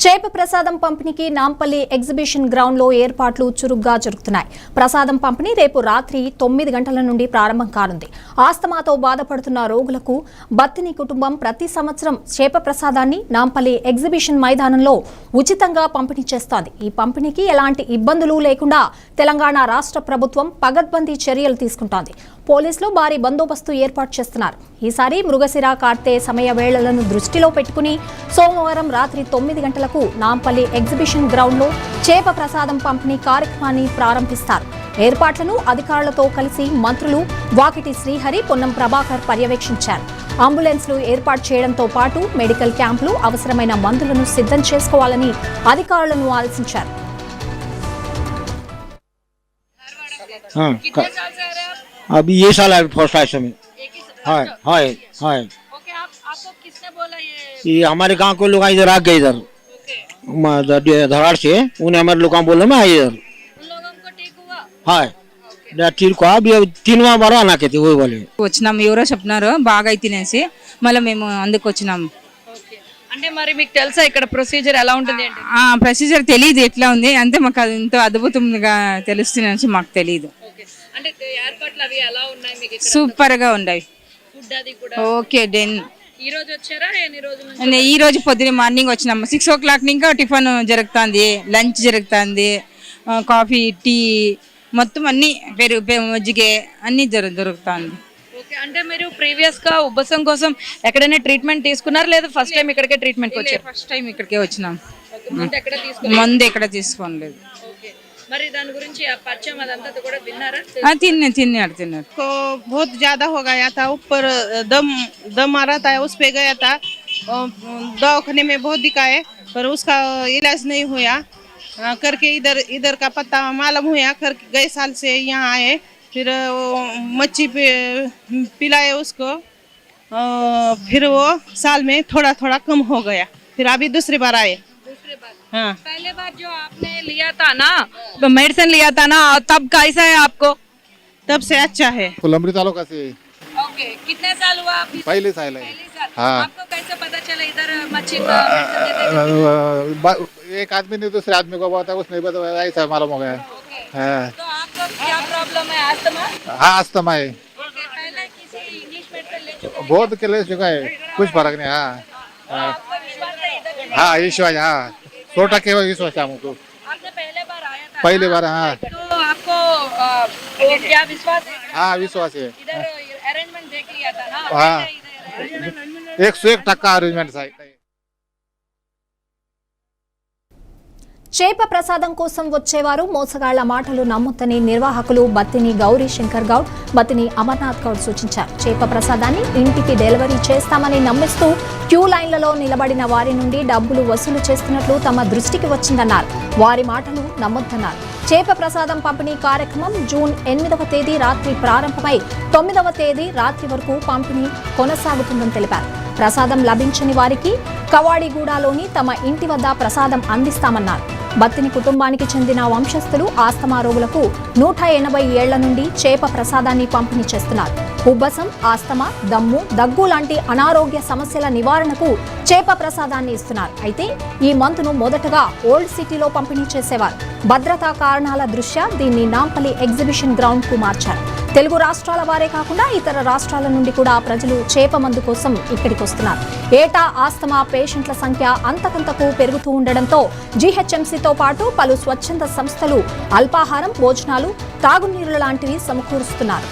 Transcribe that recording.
చేప ప్రసాదం పంపిణీకి నాంపల్లి ఎగ్జిబిషన్ గ్రౌండ్ లో ఏర్పాట్లు చురుగ్గా జరుగుతున్నాయి. ప్రసాదం పంపిణీ రేపు రాత్రి 9 గంటల నుండి ప్రారంభం కానుంది. ఆస్తమాతో బాధపడుతున్న రోగులకు బత్తిని కుటుంబం ప్రతి సంవత్సరం చేప ప్రసాదాన్ని నాంపల్లి ఎగ్జిబిషన్ మైదానంలో ఉచితంగా పంపిణీ చేస్తోంది. ఈ పంపిణీకి ఎలాంటి ఇబ్బందులు లేకుండా తెలంగాణ రాష్ట్ర ప్రభుత్వం పగడ్బందీ చర్యలు తీసుకుంటోంది. పోలీసులు భారీ బందోబస్తు ఏర్పాటు చేస్తున్నారు. ఈసారి మృగశిర కార్తె సమయ వేళలను దృష్టిలో పెట్టుకుని సోమవారం రాత్రి 9 గంటలకు నాంపల్లి ఎగ్జిబిషన్ గ్రౌండ్ లో చేప ప్రసాదం పంపిణీ కార్యక్రమాన్ని ప్రారంభిస్తారు. ఏర్పాట్లను అధికారులతో కలిసి మంత్రులు వాకిటి శ్రీహరి, పొన్నం ప్రభాకర్ పర్యవేక్షించారు. అంబులెన్స్లు ఏర్పాటు చేయడంతో పాటు మెడికల్ క్యాంపులు, అవసరమైన మందులను సిద్ధం చేసుకోవాలని అధికారులను ఆదేశించారు. अभी ये साल है फर्स्ट टाइम में। हाय हाय हाय ओके, आपको किसने बोला ये हमारे गांव के लोग इधर आ गए इधर धराड़ से उन्हें हमारे लोग बोले मैं आए इधर उन लोगों को ठीक हुआ? हाय ठीक को अभी 3वां बार आना कहते वो बोले వచ్చినాం. ఎవరో చెప్పినారు బాగా అయితేనేసి మళ్ళీ మేము అందుకు వచ్చినాం. ఓకే, అంటే మరి మీకు తెలుసా ఇక్కడ ప్రొసీజర్ ఎలా ఉంటుంది అంటే? ప్రొసీజర్ తెలియదు ఎట్లా ఉంది, అంతే మాకు అది ఎంతో అద్భుతంగా తెలుస్తుంది మాకు తెలియదు. ఓకే, అంటే ఏర్పాట్లు అవి ఎలా ఉన్నాయి మీకు ఇక్కడ? సూపర్ గా ఉన్నాయి. ఫుడ్ అది కూడా ఓకే డెన్. ఈ రోజు వచ్చారా? ఎన్ని రోజుల నుంచి? ఈ రోజు పొద్దున మార్నింగ్ వచ్చినాము. 6 o'clock ఇంకా టిఫిన్ జరుగుతుంది, లంచ్ జరుగుతుంది, కాఫీ, టీ మొత్తం అన్ని పెరుగు మజ్జిగ అన్ని దొరుకుతుంది. ఓకే, అంటే మీరు ప్రీవియస్ గా ఉబ్బసం కోసం ఎక్కడైనా ట్రీట్మెంట్ తీసుకున్నారా లేదా ఫస్ట్ టైం ఇక్కడికే ట్రీట్మెంట్ వచ్చారు? ఫస్ట్ టైం ఇక్కడికే వచ్చినాం. ముందు ఎక్కడ తీసుకున్నారు? మందు ఎక్కడ తీసుకోలేదు. ఓకే, మరి దాని గురించి ఆ పరిచయం అదంతా కూడా విన్నారా? తిన్నారు. को बहुत ज्यादा हो गया था, ऊपर दम आ रहा था, उस पे गया था, दवाखाने में बहुत दिखाए पर उसका इलाज नहीं हुआ। करके इधर का पता मालूम हुआ, करके गए साल से यहाँ आए, फिर मच्छी पिलाए उसको, फिर वो साल में थोड़ा थोड़ा कम हो गया, फिर अभी दूसरी बार आए। हाँ, पहले बार जो आपने लिया था ना, मेडिसिन लिया था ना, तब कैसा है आपको? तब से अच्छा है। फुलंबरी तालुका से ओके, कितने साल हुआ आप? पहले साल है। पहले साल। हाँ। आपको कैसे पता चला इधर मच्छी एक आदमी ने दूसरे आदमी को बताया, उसने बताया, ऐसा मालूम हो गया। हाँ, तो आपको क्या प्रॉब्लम है? अस्थमा? हाँ अस्थमा है, ओके, पहले किसी इंग्लिश मेडिसिन ले चुके हैं? बहुत के ले चुका है, कुछ फर्क नहीं। हाँ तो आपको विश्वास है इधर? हाँ विश्वास, हाँ 100% विश्वास है हमको। आपने पहले बार आया था? पहली बार, हाँ। तो आपको क्या विश्वास है? हाँ विश्वास है। इधर अरेंजमेंट देख लिया था ना? हाँ। कैसा इधर? 101% अरेंजमेंट है। చేప ప్రసాదం కోసం వచ్చేవారు మోసగాళ్ల మాటలు నమ్మొద్దని నిర్వాహకులు బత్తిని గౌరీ శంకర్ గౌడ్, బత్తిని అమర్నాథ్ గౌడ్ సూచించారు. చేప ప్రసాదాన్ని ఇంటికి డెలివరీ చేస్తామని నమ్మిస్తూ క్యూ లైన్లలో నిలబడిన వారి నుండి డబ్బులు వసూలు చేస్తున్నట్లు తమ దృష్టికి వచ్చిందన్నారు. వారి మాటలు నమ్మొద్దన్నారు. చేప ప్రసాదం పంపిణీ కార్యక్రమం జూన్ 8వ తేదీ రాత్రి ప్రారంభమై 9వ తేదీ రాత్రి వరకు పంపిణీ కొనసాగుతుందని తెలిపారు. ప్రసాదం లభించని వారికి కవాడిగూడలోని తమ ఇంటి వద్ద ప్రసాదం అందిస్తామన్నారు. బత్తిని కుటుంబానికి చెందిన వంశస్థులు ఆస్తమా రోగులకు 180 ఏళ్ల నుండి చేప ప్రసాదాన్ని పంపిణీ చేస్తున్నారు. ఉబ్బసం, ఆస్తమా, దమ్ము, దగ్గు లాంటి అనారోగ్య సమస్యల నివారణకు చేప ప్రసాదాన్ని ఇస్తున్నారు. అయితే ఈ మందును మొదటగా ఓల్డ్ సిటీలో పంపిణీ చేసేవారు. భద్రతా కారణాల దృష్ట్యా దీన్ని నాంపల్లి ఎగ్జిబిషన్ గ్రౌండ్ కు మార్చారు. తెలుగు రాష్ట్రాల వారే కాకుండా ఇతర రాష్ట్రాల నుండి కూడా ప్రజలు చేప మందు కోసం ఇక్కడికి వస్తున్నారు. ఏటా ఆస్తమా పేషెంట్ల సంఖ్య అంతకంతకు పెరుగుతూ ఉండడంతో జీహెచ్ఎంసీతో పాటు పలు స్వచ్ఛంద సంస్థలు అల్పాహారం, భోజనాలు, తాగునీరు లాంటివి సమకూరుస్తున్నారు.